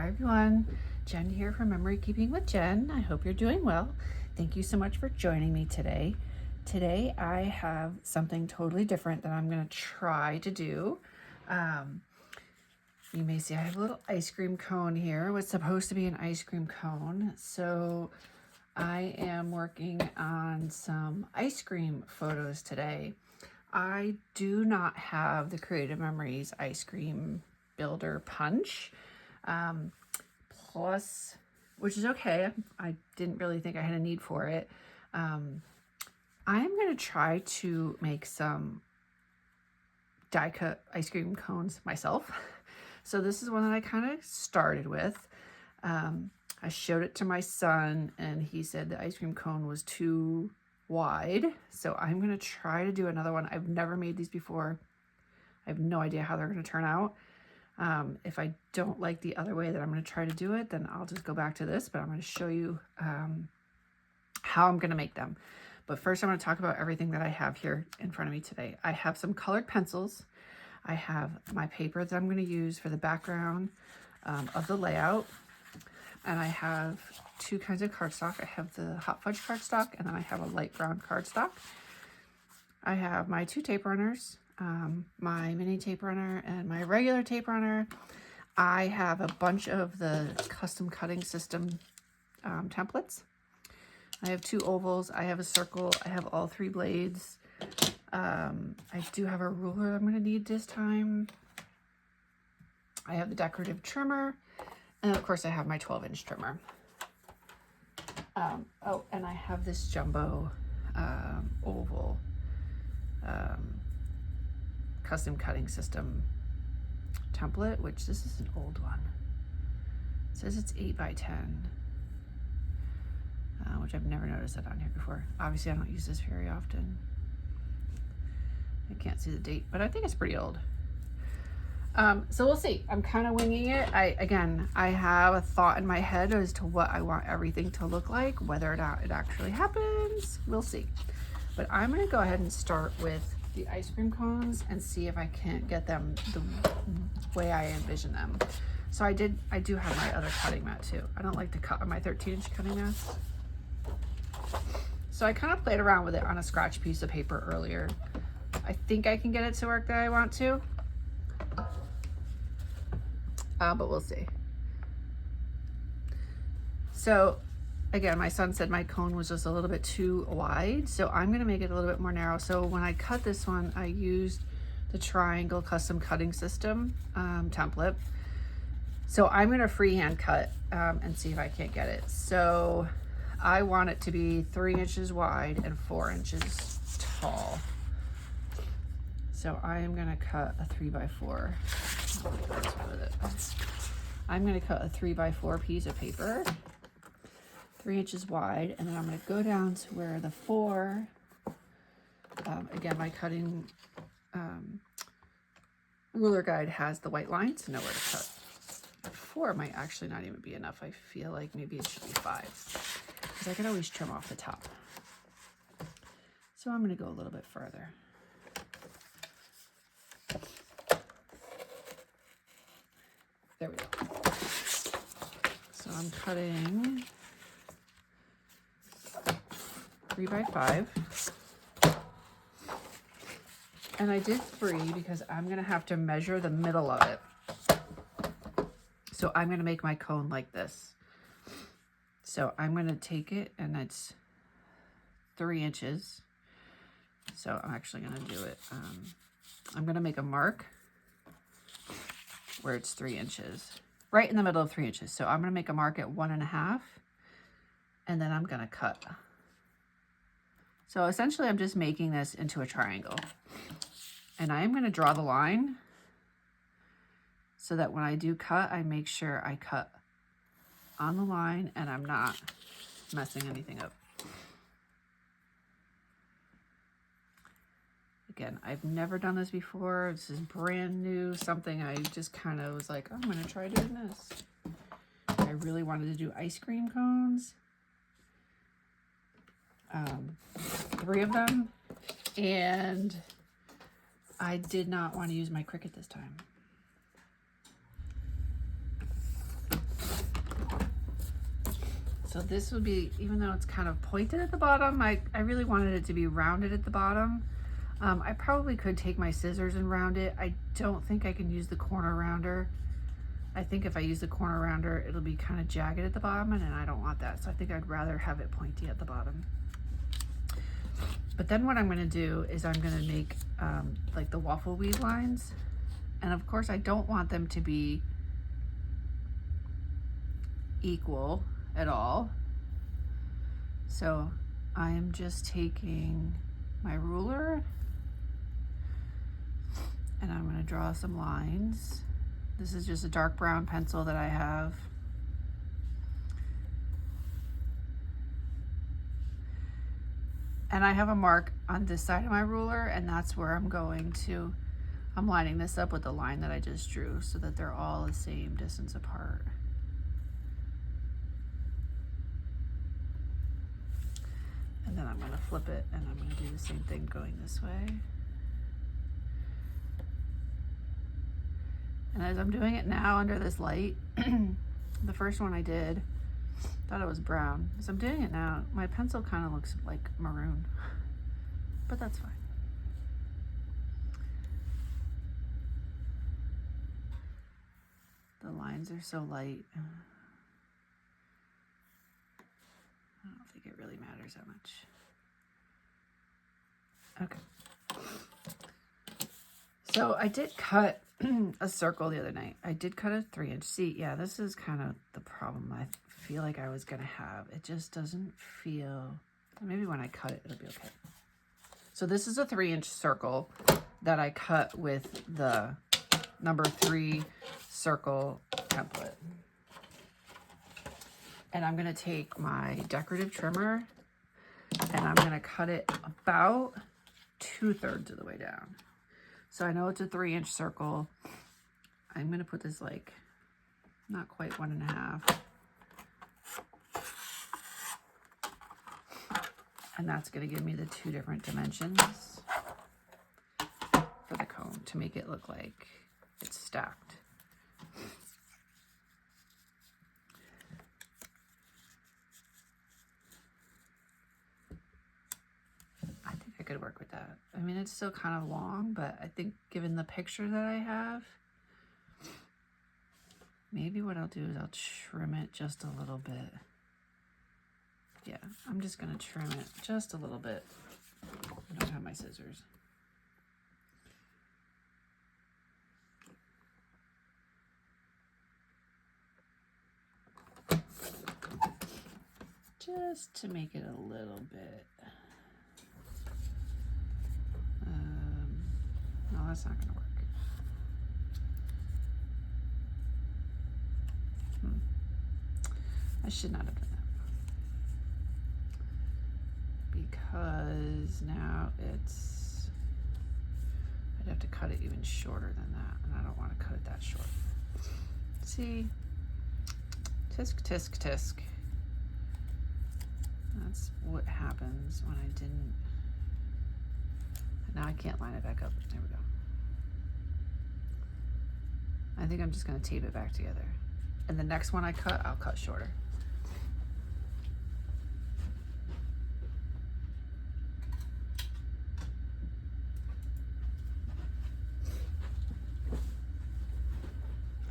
Hi everyone, Jen here from Memory Keeping with Jen. I hope you're doing well. Thank you so much for joining me today. Today I have something totally different that I'm going to try to do. You may see I have a little ice cream cone here. What's supposed to be an ice cream cone. So I am working on some ice cream photos today. I do not have the Creative Memories ice cream builder punch. Plus, which is okay. I didn't really think I had a need for it. I am going to try to make some die cut ice cream cones myself. So this is one that I kind of started with. I showed it to my son and he said the ice cream cone was too wide. So I'm going to try to do another one. I've never made these before. I have no idea how they're going to turn out. If I don't like the other way that I'm going to try to do it, then I'll just go back to this, but I'm going to show you how I'm going to make them. But first I'm going to talk about everything that I have here in front of me today. I have some colored pencils. I have my paper that I'm going to use for the background of the layout. And I have two kinds of cardstock. I have the hot fudge cardstock and then I have a light brown cardstock. I have my two tape runners. My mini tape runner and my regular tape runner. I have a bunch of the custom cutting system templates. I have two ovals. I have a circle. I have all three blades. I do have a ruler I'm going to need this time. I have the decorative trimmer. And of course I have my 12-inch trimmer. Oh, and I have this jumbo oval custom cutting system template, which this is an old one. It says it's 8 by 10, which I've never noticed that on here before. Obviously I don't use this very often. I can't see the date, but I think it's pretty old. So we'll see. I'm kind of winging it. I have a thought in my head as to what I want everything to look like. Whether or not it actually happens, we'll see. But I'm going to go ahead and start with the ice cream cones and see if I can't get them the way I envision them. So I do have my other cutting mat too. I don't like to cut on my 13-inch cutting mats. So I kind of played around with it on a scratch piece of paper earlier. I think I can get it to work that I want to. But we'll see. So again, my son said my cone was just a little bit too wide, so I'm going to make it a little bit more narrow. So when I cut this one, I used the triangle custom cutting system template. So I'm going to freehand cut and see if I can't get it. So I want it to be 3 inches wide and 4 inches tall. So I am going to cut a 3x4. I'm going to cut a 3x4 piece of paper, 3 inches wide, and then I'm going to go down to where the 4, again, my cutting ruler guide has the white lines to know where to cut. 4 might actually not even be enough. I feel like maybe it should be 5, because I can always trim off the top. So I'm going to go a little bit further. There we go. So I'm cutting 3x5. And I did 3 because I'm going to have to measure the middle of it. So I'm going to make my cone like this. So I'm going to take it and it's 3 inches. So I'm actually going to do it. I'm going to make a mark where it's 3 inches, right in the middle of 3 inches. So I'm going to make a mark at 1.5, and then I'm going to cut. So essentially I'm just making this into a triangle, and I am going to draw the line so that when I do cut, I make sure I cut on the line and I'm not messing anything up. Again, I've never done this before. This is brand new, something I just kind of was like, oh, I'm going to try doing this. I really wanted to do ice cream cones. 3 of them. And I did not want to use my Cricut this time. So this would be, even though it's kind of pointed at the bottom, I really wanted it to be rounded at the bottom. I probably could take my scissors and round it. I don't think I can use the corner rounder. I think if I use the corner rounder, it'll be kind of jagged at the bottom, and I don't want that. So I think I'd rather have it pointy at the bottom. But then what I'm gonna do is I'm gonna make like the waffle weave lines. And of course I don't want them to be equal at all. So I am just taking my ruler and I'm gonna draw some lines. This is just a dark brown pencil that I have. And I have a mark on this side of my ruler, and that's where I'm going to, I'm lining this up with the line that I just drew so that they're all the same distance apart. And then I'm gonna flip it and I'm gonna do the same thing going this way. And as I'm doing it now under this light, the first one I did, thought it was brown. As I'm doing it now, my pencil kind of looks like maroon, but that's fine. The lines are so light. I don't think it really matters that much. Okay. So I did cut a circle the other night. I did cut a 3-inch. See, yeah, this is kind of the problem I feel like I was gonna have. It just doesn't feel, maybe when I cut it, it'll be okay. So this is a 3-inch circle that I cut with the number 3 circle template. And I'm gonna take my decorative trimmer and I'm gonna cut it about 2/3 of the way down. So I know it's a 3-inch circle. I'm gonna put this like, not quite 1.5. And that's gonna give me the 2 different dimensions for the cone to make it look like it's stacked. I think I could work with that. I mean, it's still kind of long, but I think given the picture that I have, maybe what I'll do is I'll trim it just a little bit. Yeah, I'm just gonna trim it just a little bit. I don't have my scissors. Just to make it a little bit. No, that's not gonna work. I should not have done that. Because now it's, I'd have to cut it even shorter than that, and I don't want to cut it that short. See? Tisk, tisk, tisk. That's what happens when I didn't. Now I can't line it back up. There we go. I think I'm just going to tape it back together. And the next one I cut, I'll cut shorter.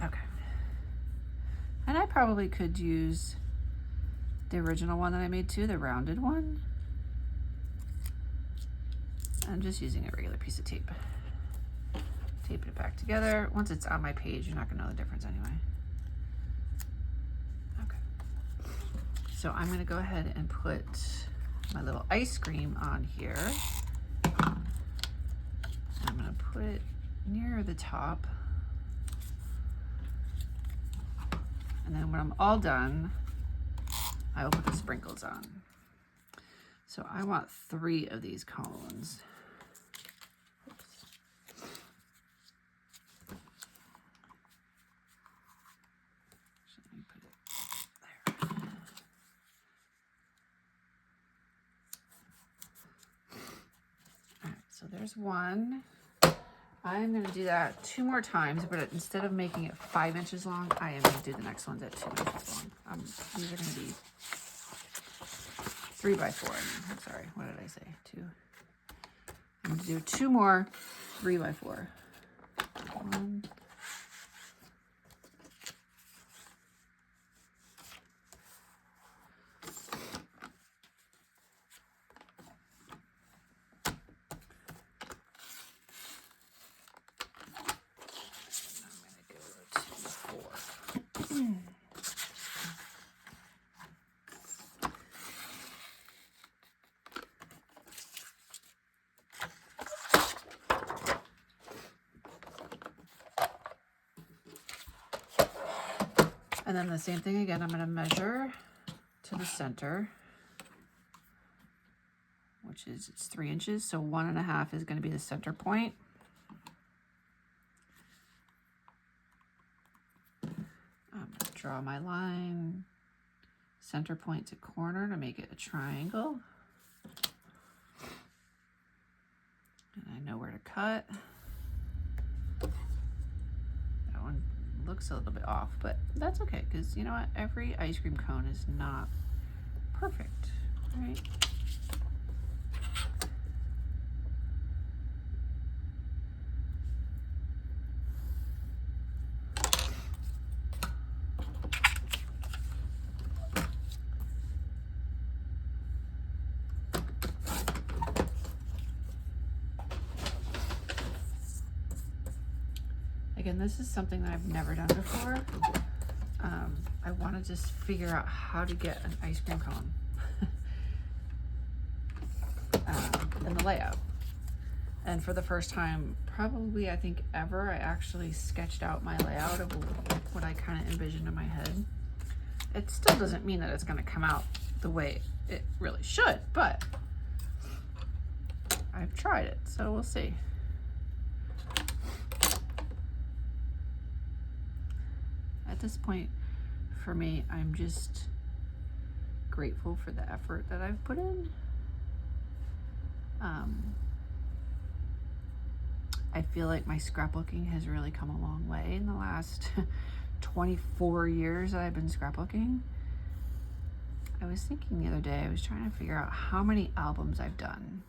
Okay. And I probably could use the original one that I made too, the rounded one. I'm just using a regular piece of tape. Tape it back together. Once it's on my page, you're not gonna know the difference anyway. Okay. So I'm gonna go ahead and put my little ice cream on here. I'm gonna put it near the top. And then when I'm all done, I will put the sprinkles on. So I want 3 of these cones. So there's one. I'm gonna do that 2 more times, but instead of making it 5 inches long, I am gonna do the next ones at 2 inches long. These are gonna be 3x4. I'm sorry, what did I say? 2. I'm going to do 2 more 3x4. 1. And then the same thing again, I'm going to measure to the center, which is, it's 3 inches. So 1.5 is going to be the center point. I'm going to draw my line, center point to corner to make it a triangle. And I know where to cut. That one looks a little bit off, but that's okay, because you know what, every ice cream cone is not perfect, right? Again, this is something that I've never done before. I want to just figure out how to get an ice cream cone in the layout. And for the first time, probably I think ever, I actually sketched out my layout of what I kind of envisioned in my head. It still doesn't mean that it's going to come out the way it really should, but I've tried it, so we'll see. At this point, for me, I'm just grateful for the effort that I've put in. I feel like my scrapbooking has really come a long way in the last 24 years that I've been scrapbooking. I was thinking the other day, I was trying to figure out how many albums I've done.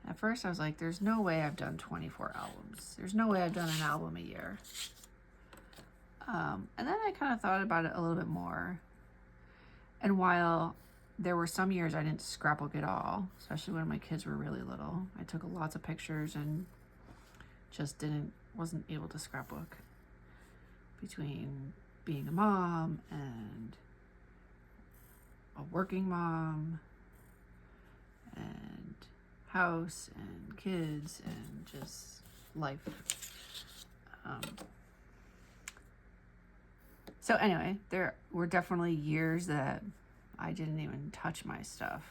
At first I was like, there's no way I've done 24 albums. There's no way I've done an album a year. And then I kind of thought about it a little bit more. And while there were some years I didn't scrapbook at all, especially when my kids were really little, I took lots of pictures and just wasn't able to scrapbook. Between being a mom and a working mom and house and kids and just life. So anyway, there were definitely years that I didn't even touch my stuff.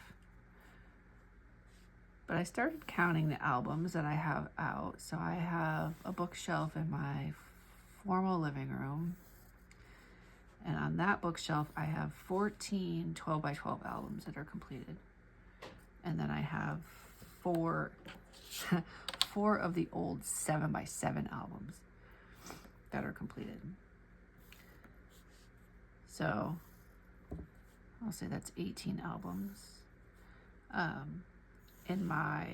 But I started counting the albums that I have out. So I have a bookshelf in my formal living room. And on that bookshelf, I have 14 12x12 albums that are completed. And then I have four of the old 7x7 albums that are completed. So I'll say that's 18 albums. In my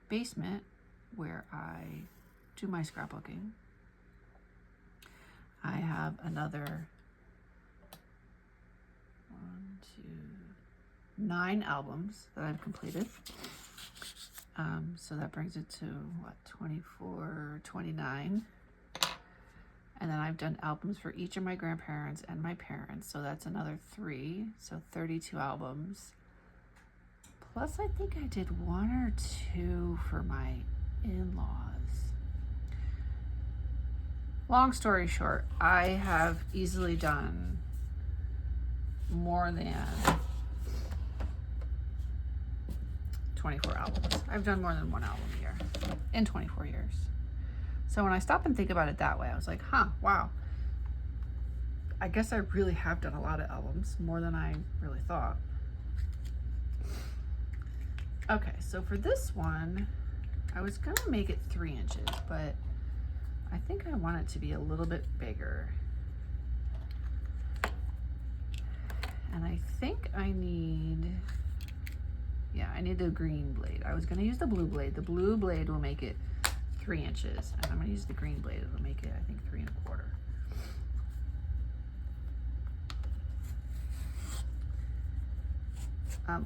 basement where I do my scrapbooking, I have another 9 albums that I've completed. So that brings it to what, 24, 29. And then I've done albums for each of my grandparents and my parents. So that's another 3. So 32 albums. Plus I think I did 1 or 2 for my in-laws. Long story short, I have easily done more than 24 albums. I've done more than 1 album a year in 24 years. So when I stop and think about it that way, I was like, wow. I guess I really have done a lot of albums, more than I really thought. Okay, so for this one, I was gonna make it 3 inches, but I think I want it to be a little bit bigger. And I I think I need, yeah, I need the green blade. I was gonna use the blue blade. The blue blade will make it 3 inches, and I'm gonna use the green blade. It'll make it, I think, 3 1/4.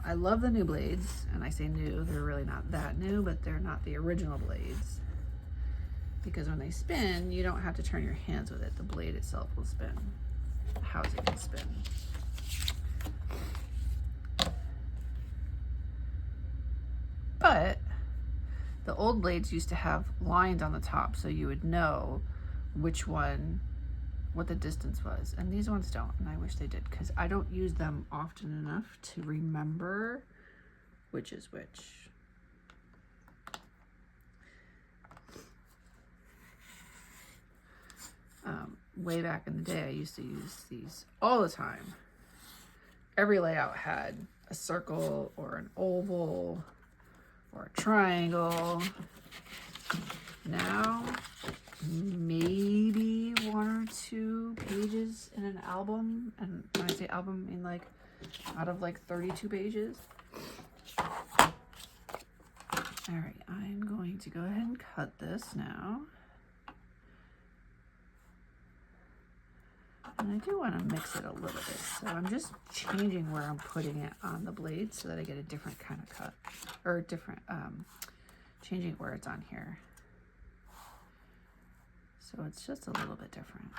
I love the new blades, and I say new, they're really not that new, but they're not the original blades. Because when they spin, you don't have to turn your hands with it. The blade itself will spin. The housing will spin. But the old blades used to have lines on the top, so you would know which one, what the distance was. And these ones don't, and I wish they did, because I don't use them often enough to remember which is which. Way back in the day, I used to use these all the time. Every layout had a circle or an oval or a triangle. Now, maybe 1 or 2 pages in an album. And when I say album, I mean like out of like 32 pages. All right, I'm going to go ahead and cut this now. And I do want to mix it a little bit, so I'm just changing where I'm putting it on the blade so that I get a different kind of cut, or different, changing where it's on here. So it's just a little bit different.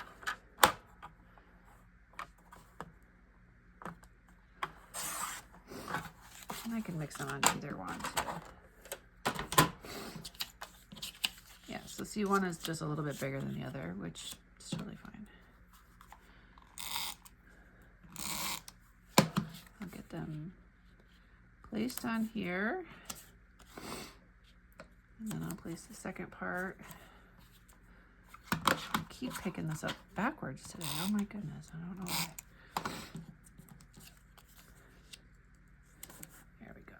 And I can mix them on either one too. Yeah, so see, one is just a little bit bigger than the other, which is totally fine. I'll get them placed on here. And then I'll place the second part. I keep picking this up backwards today. Oh my goodness, I don't know why. There we go.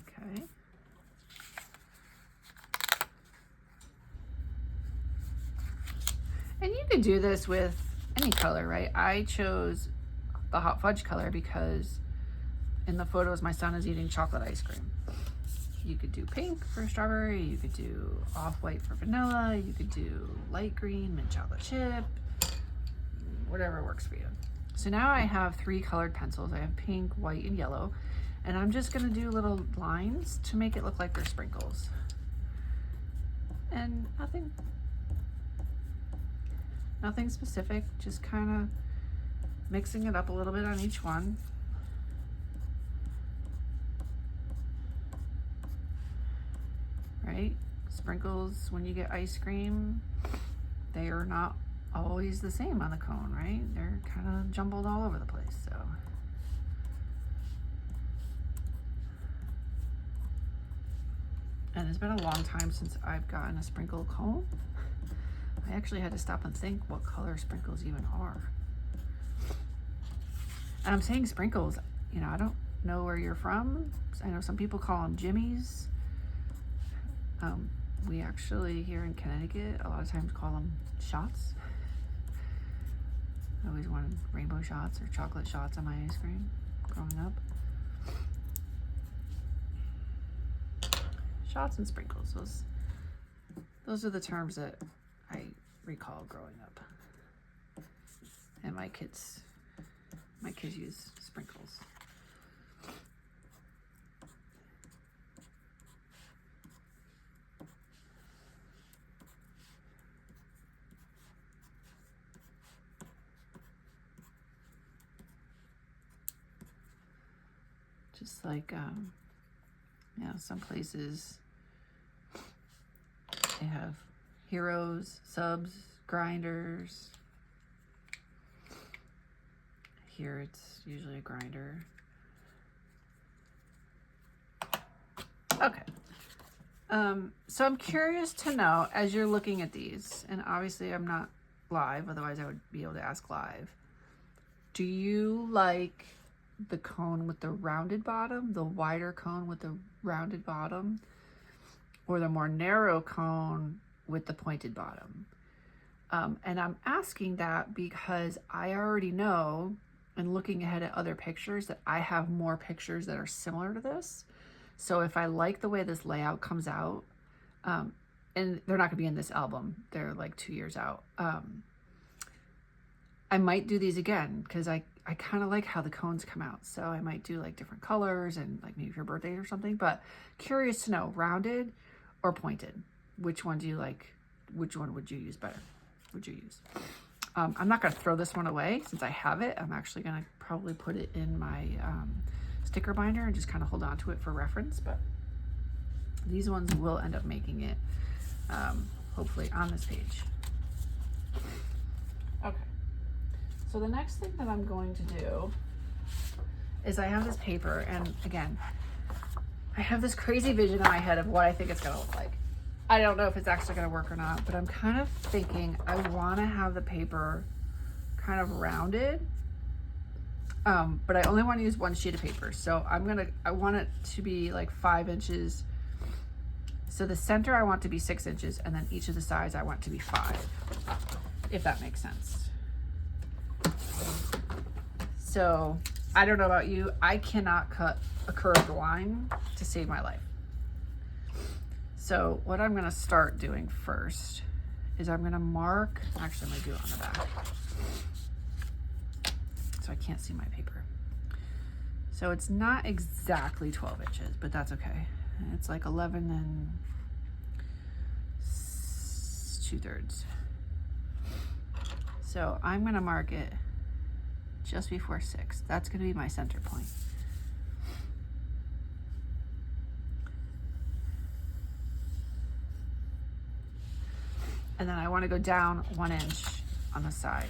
Okay. And you could do this with any color, right? I chose the hot fudge color because in the photos my son is eating chocolate ice cream. You could do pink for strawberry, you could do off-white for vanilla, you could do light green, mint chocolate chip, whatever works for you. So now I have 3 colored pencils. I have pink, white, and yellow. And I'm just gonna do little lines to make it look like they're sprinkles. And nothing specific, just kind of mixing it up a little bit on each one. Right? Sprinkles, when you get ice cream, they are not always the same on the cone, right? They're kind of jumbled all over the place, so. And it's been a long time since I've gotten a sprinkle cone. I actually had to stop and think what color sprinkles even are. And I'm saying sprinkles, you know, I don't know where you're from. I know some people call them jimmies. We actually, here in Connecticut, a lot of times call them shots. I always wanted rainbow shots or chocolate shots on my ice cream growing up. Shots and sprinkles, those are the terms that I recall growing up. And my kids use sprinkles. Just like, you know, some places they have heroes, subs, grinders. Here it's usually a grinder. Okay. So I'm curious to know, as you're looking at these, and obviously I'm not live, otherwise I would be able to ask live. Do you like the cone with the rounded bottom, the wider cone with the rounded bottom, or the more narrow cone with the pointed bottom? And I'm asking that because I already know, and looking ahead at other pictures, that I have more pictures that are similar to this. So if I like the way this layout comes out, and they're not gonna be in this album, they're like 2 years out. I might do these again because I kind of like how the cones come out. So I might do like different colors and like maybe for your birthday or something, but curious to know, rounded or pointed? Which one do you like? Which one would you use better? I'm not gonna throw this one away since I have it. I'm actually gonna probably put it in my sticker binder and just kind of hold on to it for reference, but these ones will end up making it hopefully on this page. Okay. So the next thing that I'm going to do is I have this paper, and again, I have this crazy vision in my head of what I think it's gonna look like. I don't know if it's actually gonna work or not, but I'm kind of thinking I wanna have the paper kind of rounded, but I only wanna use one sheet of paper. So I want it to be like 5 inches. So the center I want to be 6 inches, and then each of the sides I want to be 5, if that makes sense. So I don't know about you, I cannot cut a curved line to save my life. So what I'm gonna start doing first is I'm gonna mark, actually I'm gonna do it on the back, so I can't see my paper. So it's not exactly 12 inches, but that's okay. It's like 11 and 2/3. So I'm gonna mark it just before 6. That's gonna be my center point. And then I wanna go down 1 inch on the side.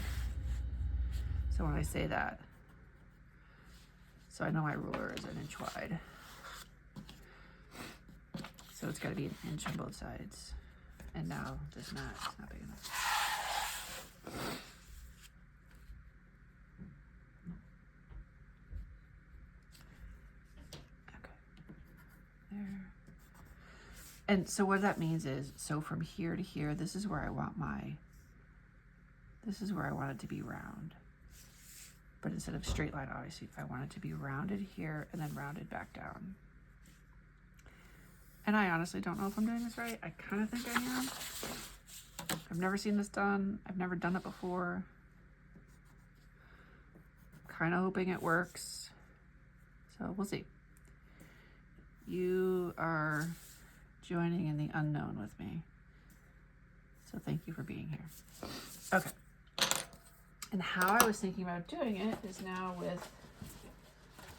So when I say that, so I know my ruler is 1 inch wide. So it's gotta be 1 inch on both sides. And now this mat is not big enough. There. And so what that means is, so from here to here, this is where I want it to be round. But instead of straight line, obviously, I want it to be rounded here and then rounded back down. And I honestly don't know if I'm doing this right. I kind of think I am. I've never seen this done. I've never done it before. Kind of hoping it works. So we'll see. You are joining in the unknown with me. So thank you for being here. Okay. And how I was thinking about doing it is now with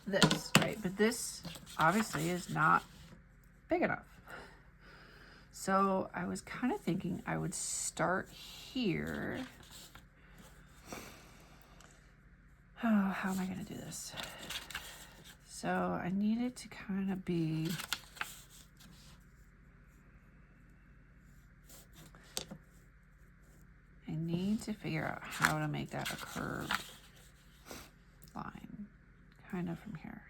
this, right? But this obviously is not big enough. So I was kind of thinking I would start here. Oh, how am I going to do this? So I need it to kind of be I need to figure out how to make that a curved line, kind of from here,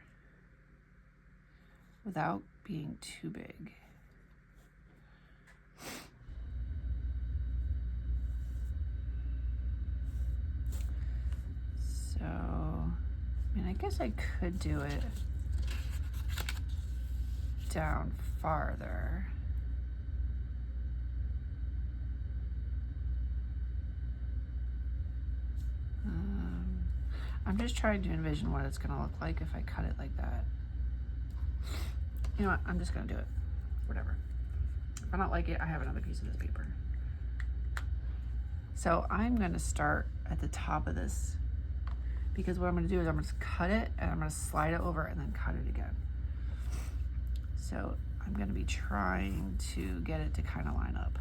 without being too big. So, I mean, I guess I could do it down farther. I'm just trying to envision what it's gonna look like if I cut it like that. You know what, I'm just gonna do it, whatever. If I don't like it, I have another piece of this paper. So I'm gonna start at the top of this, because what I'm gonna do is I'm gonna cut it and I'm gonna slide it over and then cut it again. So I'm gonna be trying to get it to kind of line up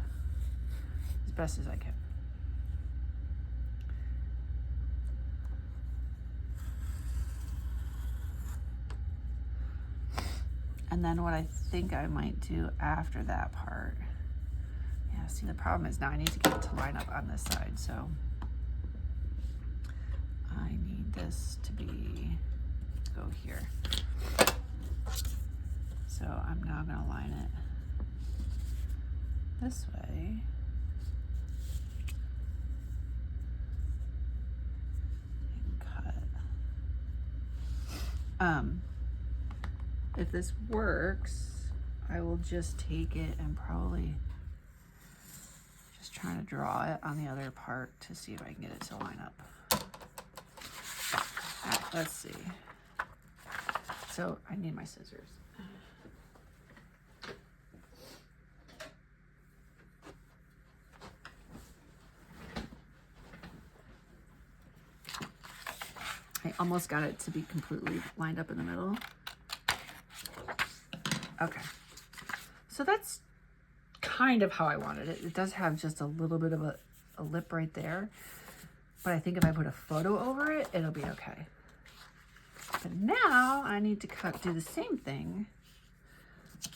as best as I can. And then what I think I might do after that part, yeah, see, the problem is now I need to get it to line up on this side, so I need this to go here. So I'm now gonna line it this way. If this works, I will just take it and probably just trying to draw it on the other part to see if I can get it to line up. All right, let's see. So I need my scissors. I almost got it to be completely lined up in the middle. Okay, so that's kind of how I wanted it. It does have just a little bit of a lip right there, but I think if I put a photo over it, it'll be okay. But now I need to do the same thing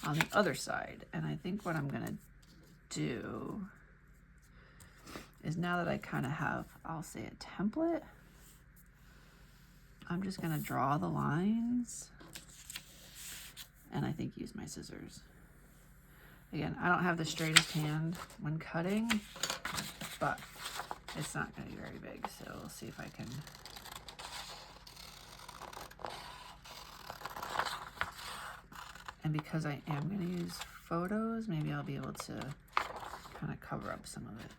on the other side. And I think what I'm gonna do is, now that I kind of have, I'll say, a template, I'm just gonna draw the lines and I think use my scissors. Again, I don't have the straightest hand when cutting, but it's not gonna be very big, so we'll see if I can. And because I am gonna use photos, maybe I'll be able to kind of cover up some of it.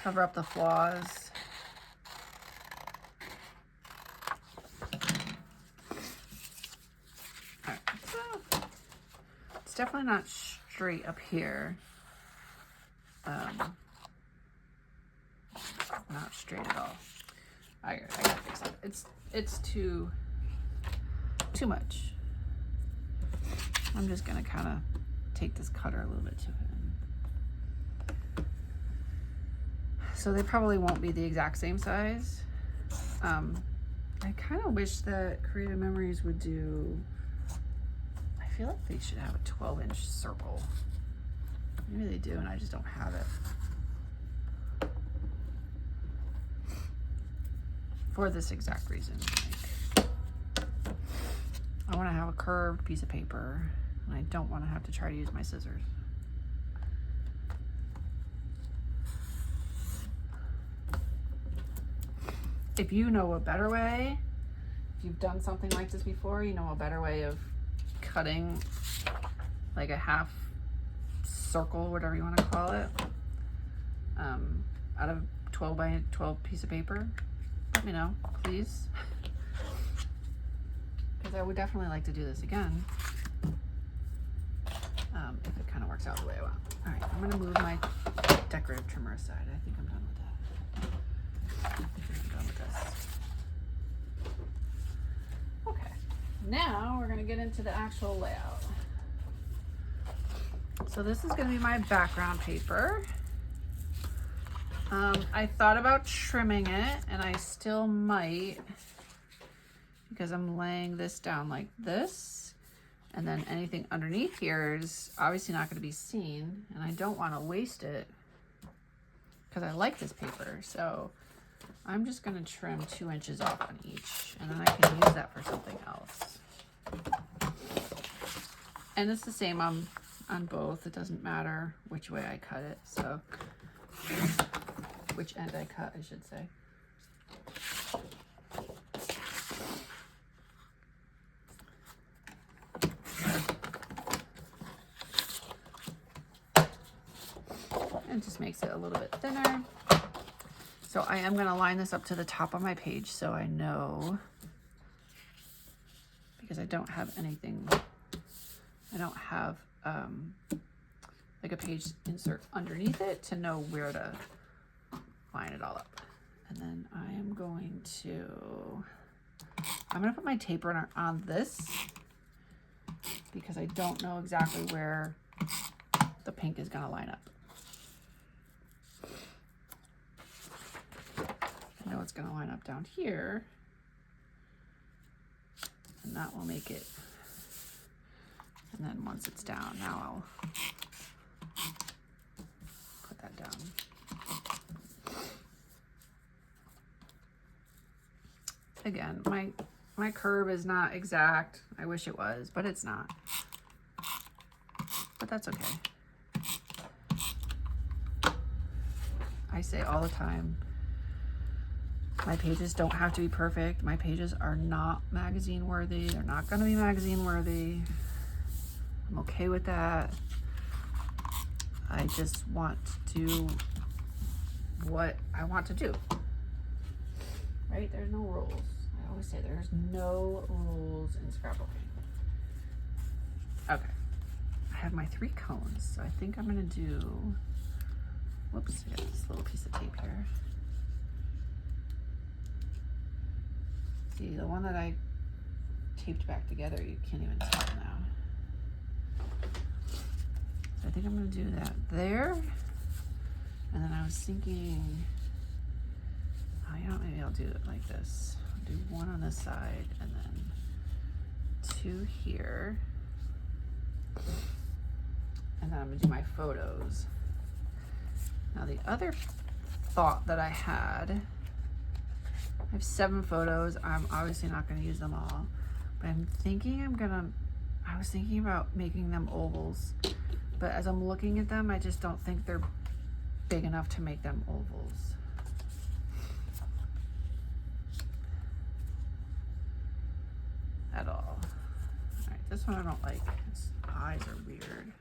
Cover up the flaws. Definitely not straight up here. Not straight at all. I gotta fix it. It's too much. I'm just gonna kind of take this cutter a little bit to it. So they probably won't be the exact same size. I kind of wish that Creative Memories would do. I feel like they should have a 12-inch circle. Maybe they do and I just don't have it. For this exact reason. Like, I want to have a curved piece of paper and I don't want to have to try to use my scissors. If you know a better way, if you've done something like this before, you know a better way of cutting like a half circle, whatever you want to call it, out of 12 by 12 piece of paper, let me know, please. Because I would definitely like to do this again, if it kind of works out the way I want. All right, I'm going to move my decorative trimmer aside. I think I'm done with that. I'm done with this. Okay, now we're going to get into the actual layout. So this is going to be my background paper. I thought about trimming it, and I still might, because I'm laying this down like this, and then anything underneath here is obviously not going to be seen, and I don't want to waste it because I like this paper. So I'm just going to trim 2 inches off on each, and then I can use that for something else. And it's the same on both. It doesn't matter which way I cut it, so which end I cut, I should say. It just makes it a little bit thinner. So I am going to line this up to the top of my page so I know, because I don't have anything, I don't have like a page insert underneath it to know where to line it all up. And then I am going to put my taper on this because I don't know exactly where the pink is going to line up. I know it's going to line up down here, and that will make it. And then once it's down, now I'll put that down. Again, my curve is not exact. I wish it was, but it's not. But that's okay. I say all the time, My pages don't have to be perfect. My pages are not magazine worthy. They're not going to be magazine worthy. I'm okay with that. I just want to do what I want to do. Right? There's no rules. I always say there's no rules in scrapbooking. Okay. I have my 3 cones, so I think I'm gonna do, whoops, I got this little piece of tape here. See, the one that I taped back together, you can't even tell now. So I think I'm gonna do that there. And then I was thinking, oh, you know, maybe I'll do it like this. I'll do 1 on this side and then 2 here. And then I'm gonna do my photos. Now the other thought that I had, I have 7 photos. I'm obviously not gonna use them all, but I'm thinking I was thinking about making them ovals, but as I'm looking at them, I just don't think they're big enough to make them ovals. At all. All right, this one I don't like. Its eyes are weird.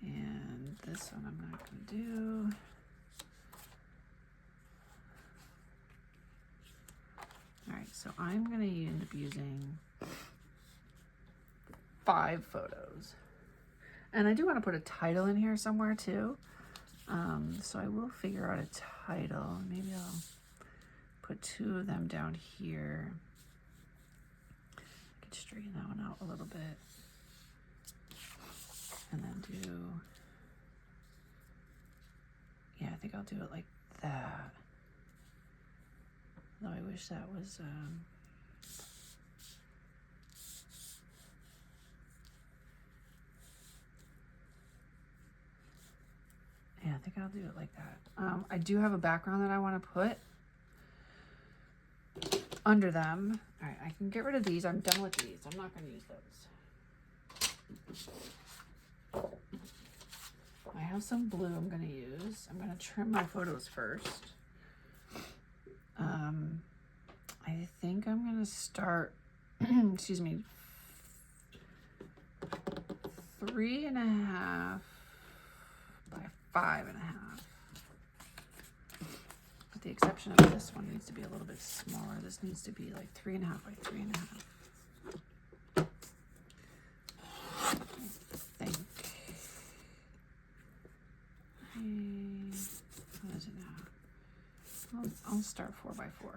And this one I'm not going to do. All right, so I'm going to end up using 5 photos. And I do want to put a title in here somewhere too. So I will figure out a title. Maybe I'll put 2 of them down here. I could straighten that one out a little bit. And then do, yeah, I think I'll do it like that. Though I wish that was, yeah, I think I'll do it like that. I do have a background that I want to put under them. All right, I can get rid of these. I'm done with these. I'm not going to use those. I have some blue I'm going to use. I'm going to trim my photos first. I think I'm going to start, excuse me, 3.5 by 5.5. With the exception of this one needs to be a little bit smaller. This needs to be like 3.5 by 3.5. I think. What is it now? I'll start 4 by 4.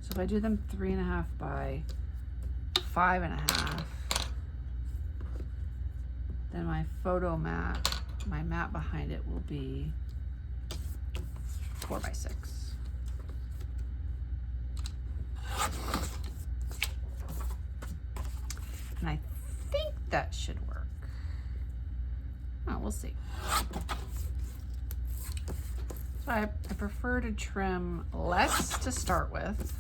So if I do them 3.5 by 5.5, then my photo mat, my mat behind it will be 4 by 6. And I think that should work. Oh, we'll see. So I prefer to trim less to start with.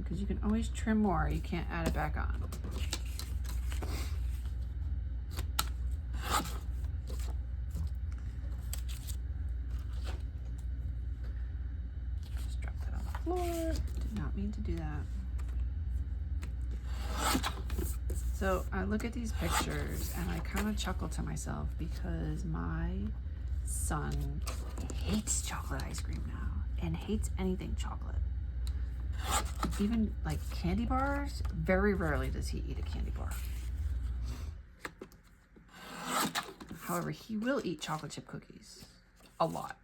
Because you can always trim more. You can't add it back on. Just drop that on the floor. Did not mean to do that. So I look at these pictures and I kind of chuckle to myself because my son hates chocolate ice cream now and hates anything chocolate. Even like candy bars, very rarely does he eat a candy bar. However, he will eat chocolate chip cookies a lot.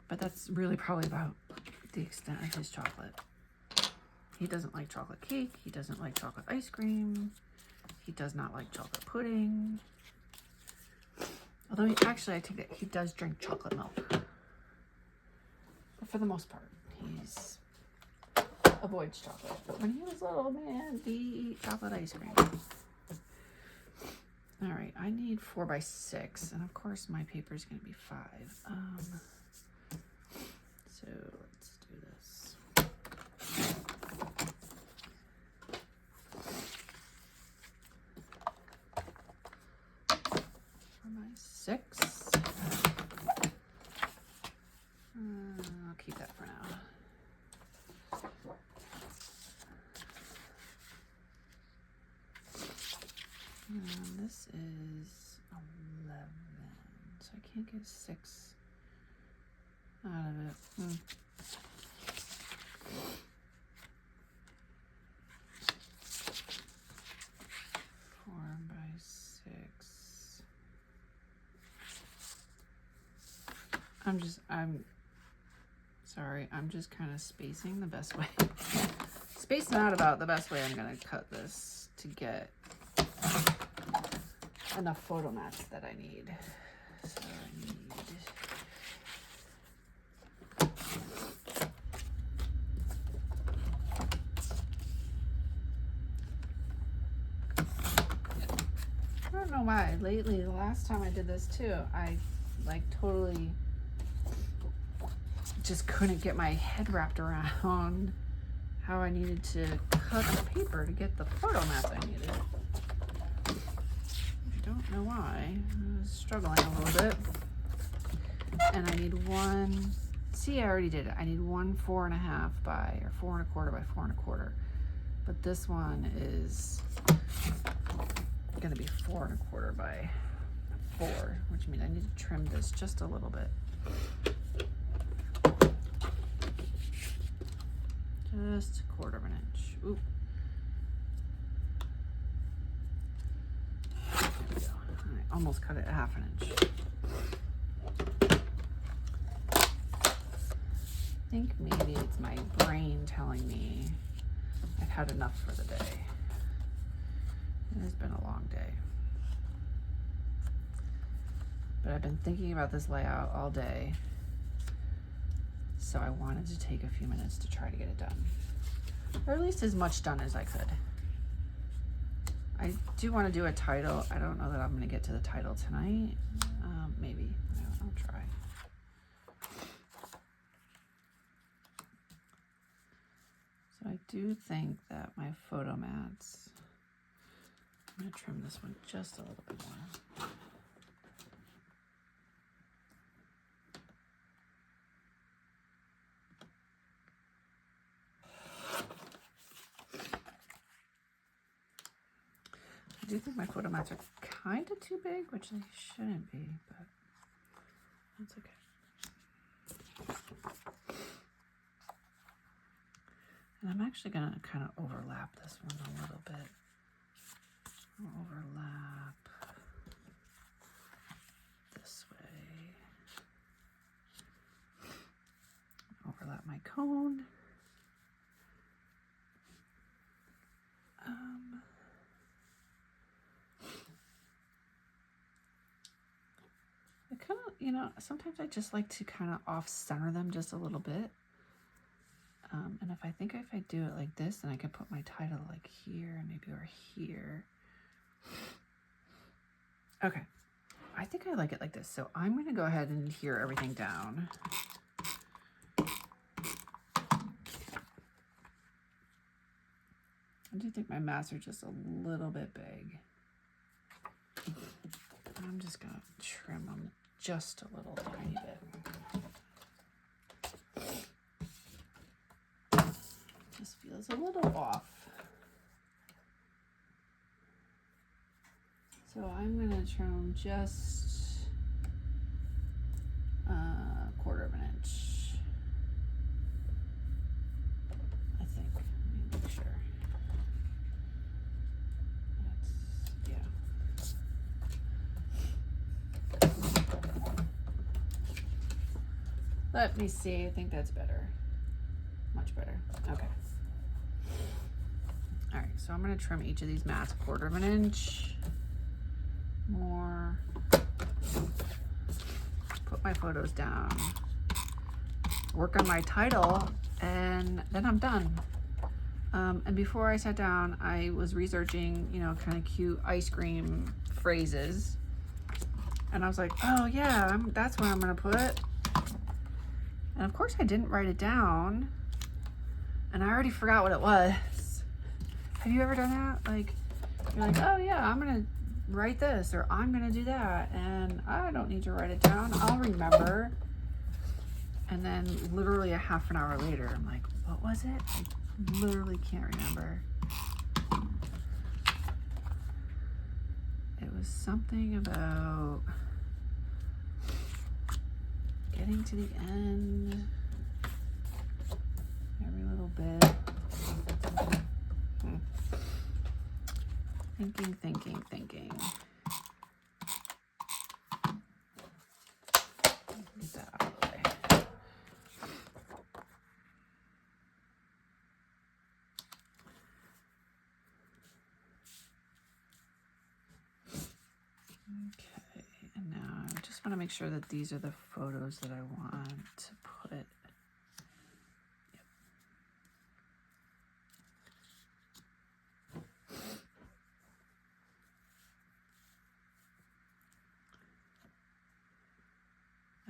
But that's really probably about the extent of his chocolate. He doesn't like chocolate cake. He doesn't like chocolate ice cream. He does not like chocolate pudding. Although I take it, he does drink chocolate milk. But for the most part, he's avoids chocolate. When he was little, man, he eat chocolate ice cream. All right, I need 4 by 6, and of course my paper is going to be 5. So let's do this. 4 by 6. I'll keep that for now. And this is 11, so I can't get 6 out of it. 4 by 6. I'm sorry, I'm just kind of spacing the best way. Spacing out about the best way I'm gonna cut this to get enough photo mats that I need. So I need I don't know why lately, the last time I did this too, I like totally just couldn't get my head wrapped around how I needed to cut the paper to get the photo mats I needed. Don't know why. I was struggling a little bit. And I need one, see, I already did it. I need one 4.5 by, or 4 1/4 by 4 1/4. But this one is gonna be 4 1/4 by 4, which means I need to trim this just a little bit. Just 1/4 inch. Oop. Almost cut it 1/2 inch. I think maybe it's my brain telling me I've had enough for the day. It has been a long day. But I've been thinking about this layout all day, so I wanted to take a few minutes to try to get it done. Or at least as much done as I could. I do want to do a title. I don't know that I'm going to get to the title tonight. Maybe. I'll try. So I do think that my photo mats, I'm going to trim this one just a little bit more. I do think my photo mats are kind of too big, which they shouldn't be, but that's okay. And I'm actually going to kind of overlap this one a little bit. I'll overlap this way. Overlap my cone. Kind of, you know, sometimes I just like to kind of off-center them just a little bit. And if I do it like this, then I can put my title like here and maybe over here. Okay, I think I like it like this. So I'm going to go ahead and adhere everything down. I do think my mats are just a little bit big. I'm just going to trim them just a little tiny bit. Just feels a little off. So I'm going to trim just 1/4 inch. I think. Let me make sure. Let me see, I think that's better. Much better, okay. All right, so I'm gonna trim each of these mats 1/4 inch. More. Put my photos down. Work on my title, and then I'm done. And before I sat down, I was researching, you know, kind of cute ice cream phrases. And I was like, oh yeah, that's what I'm gonna put. And of course I didn't write it down. And I already forgot what it was. Have you ever done that? Like, you're like, oh yeah, I'm gonna write this, or I'm gonna do that. And I don't need to write it down, I'll remember. And then literally a half an hour later, I'm like, what was it? I literally can't remember. It was something about getting to the end every little bit. Thinking. Get that out of the way. Okay, and now I just want to make sure that these are the photos that I want to put. Yep.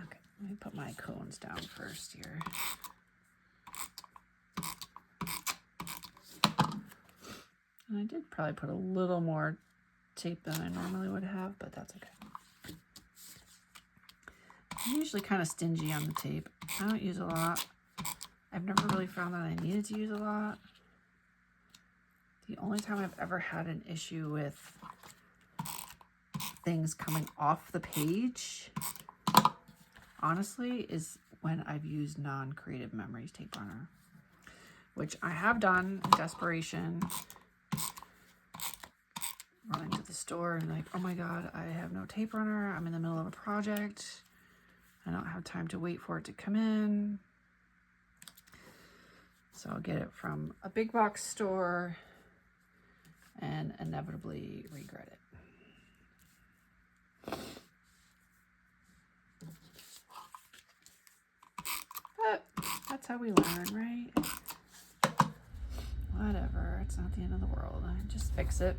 Okay, let me put my cones down first here. And I did probably put a little more tape than I normally would have, but that's okay. I'm usually kind of stingy on the tape. I don't use a lot. I've never really found that I needed to use a lot. The only time I've ever had an issue with things coming off the page, honestly, is when I've used non-Creative Memories tape runner, which I have done in desperation. Running to the store and like, oh my God, I have no tape runner. I'm in the middle of a project. I don't have time to wait for it to come in. So I'll get it from a big box store and inevitably regret it. But that's how we learn, right? Whatever, it's not the end of the world. I just fix it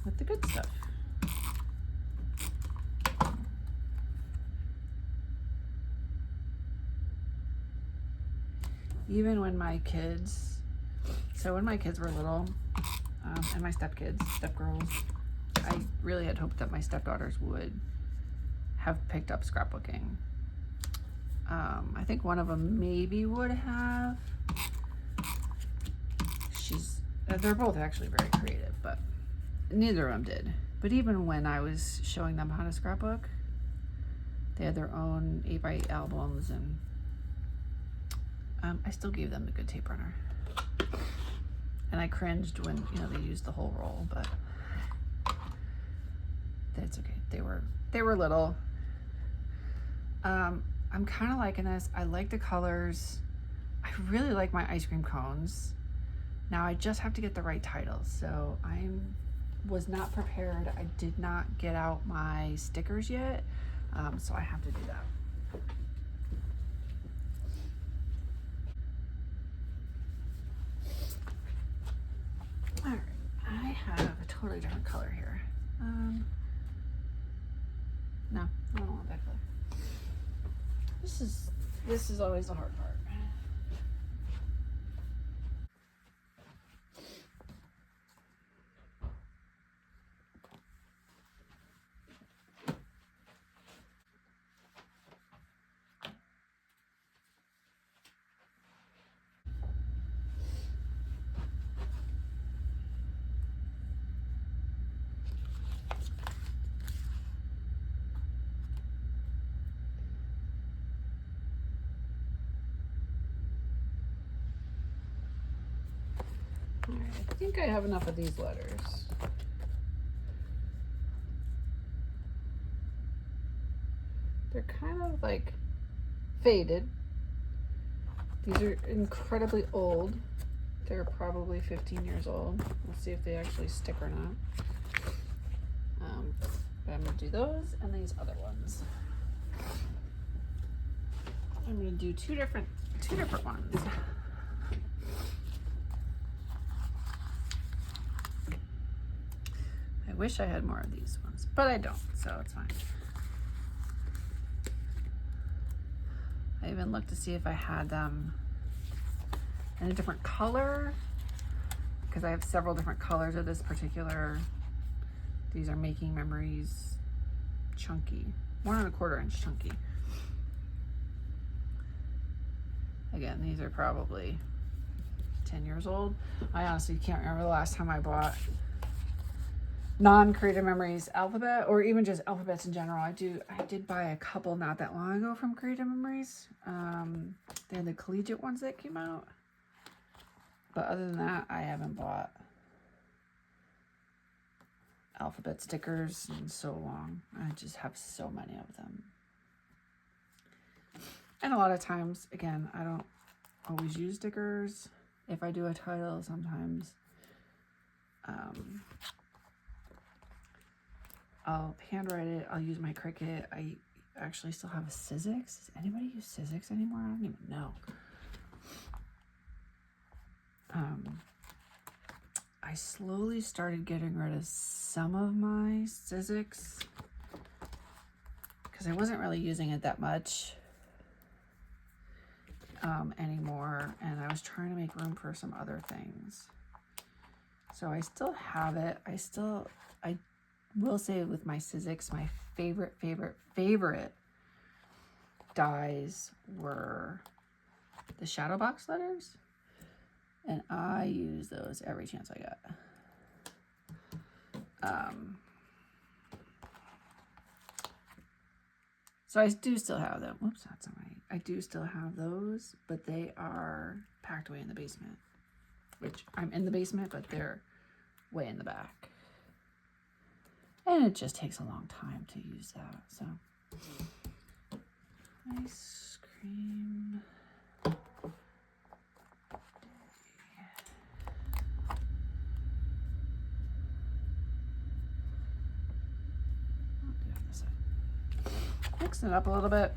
with the good stuff. Even when my kids, when my kids were little, and my stepgirls, I really had hoped that my stepdaughters would have picked up scrapbooking. I think one of them maybe would have. They're both actually very creative, but neither of them did. But even when I was showing them how to scrapbook, they had their own 8x8 albums, and I still gave them the good tape runner. And I cringed when, you know, they used the whole roll, but that's okay. They were little. I'm kind of liking this. I like the colors. I really like my ice cream cones. Now I just have to get the right titles. So I was not prepared. I did not get out my stickers yet. So I have to do that. All right, I have a totally different color here. No, I don't want that color. This is always the hard part. All right, I think I have enough of these letters. They're kind of like faded. These are incredibly old. They're probably 15 years old. We'll see if they actually stick or not. But I'm gonna do those and these other ones. I'm gonna do two different ones. I wish I had more of these ones, but I don't, so it's fine. I even looked to see if I had them in a different color, because I have several different colors of this particular. These are Making Memories chunky, 1 1/4 inch chunky. Again, these are probably 10 years old. I honestly can't remember the last time I bought non-Creative Memories alphabet, or even just alphabets in general. I did buy a couple not that long ago from Creative Memories. They had the collegiate ones that came out. But other than that, I haven't bought alphabet stickers in so long. I just have so many of them. And a lot of times, again, I don't always use stickers. If I do a title, sometimes I'll handwrite it. I'll use my Cricut. I actually still have a Sizzix. Does anybody use Sizzix anymore? I don't even know. I slowly started getting rid of some of my Sizzix because I wasn't really using it that much anymore, and I was trying to make room for some other things. So I still have it. I will say with my Sizzix, my favorite dies were the shadow box letters, and I use those every chance I get. So I do still have them. Whoops, that's not right. I do still have those, but they are packed away in the basement, which I'm in the basement, but they're way in the back. And it just takes a long time to use that, so. Ice cream. Mixing it up a little bit.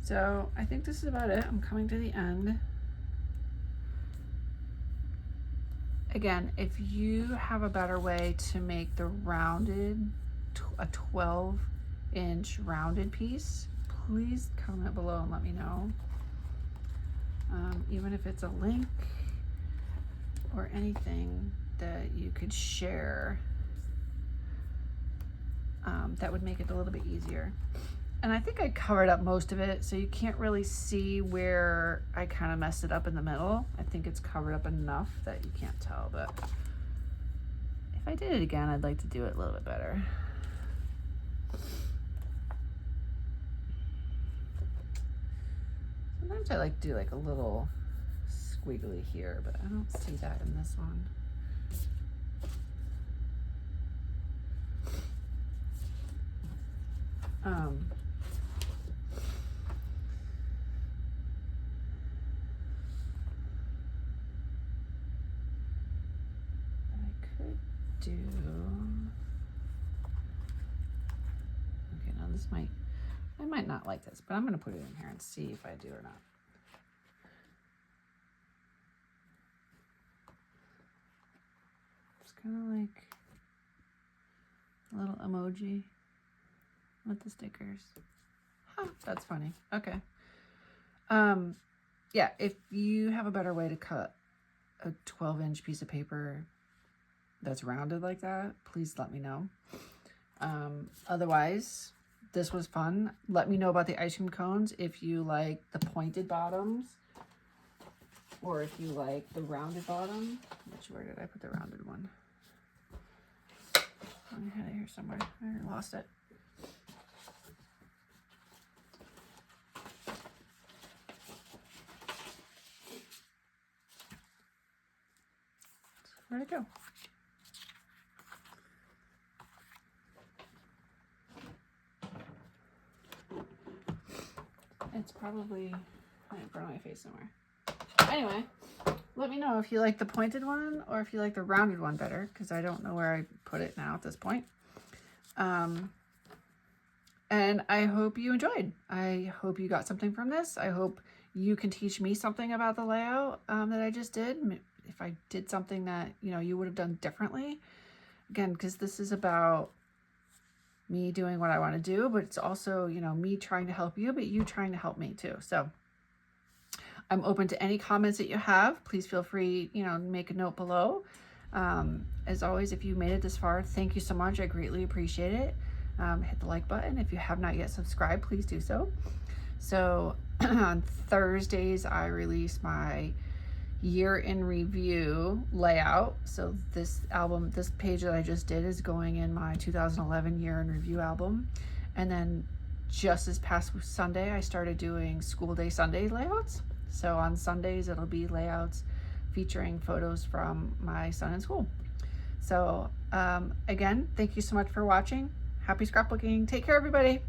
So I think this is about it. I'm coming to the end. Again, if you have a better way to make the rounded, a 12-inch rounded piece, please comment below and let me know. Even if it's a link or anything that you could share, that would make it a little bit easier. And I think I covered up most of it, so you can't really see where I kind of messed it up in the middle. I think it's covered up enough that you can't tell, but if I did it again, I'd like to do it a little bit better. Sometimes I like to do like a little squiggly here, but I don't see that in this one. Do okay, now this I might not like this, but I'm going to put it in here and see if I do or not. It's kind of like a little emoji with the stickers. Huh, that's funny. Okay. Yeah, if you have a better way to cut a 12-inch piece of paper that's rounded like that, please let me know. Otherwise, this was fun. Let me know about the ice cream cones if you like the pointed bottoms or if you like the rounded bottom. Where did I put the rounded one? I had it here somewhere. I lost it. Where'd it go? It's probably right in front of my face somewhere. Anyway, let me know if you like the pointed one or if you like the rounded one better, because I don't know where I put it now at this point. And I hope you enjoyed. I hope you got something from this. I hope you can teach me something about the layout that I just did. If I did something that, you know, you would have done differently. Again, because this is about me doing what I want to do, but it's also, you know, me trying to help you, but you trying to help me too. So I'm open to any comments that you have. Please feel free, you know, make a note below. As always, if you made it this far, thank you so much. I greatly appreciate it. Hit the like button. If you have not yet subscribed, please do so. So on Thursdays, I release my year in review layout. So this album, this page that I just did is going in my 2011 year in review album. And then just this past Sunday, I started doing school day Sunday layouts. So on Sundays, it'll be layouts featuring photos from my son in school. So again, thank you so much for watching. Happy scrapbooking. Take care, everybody.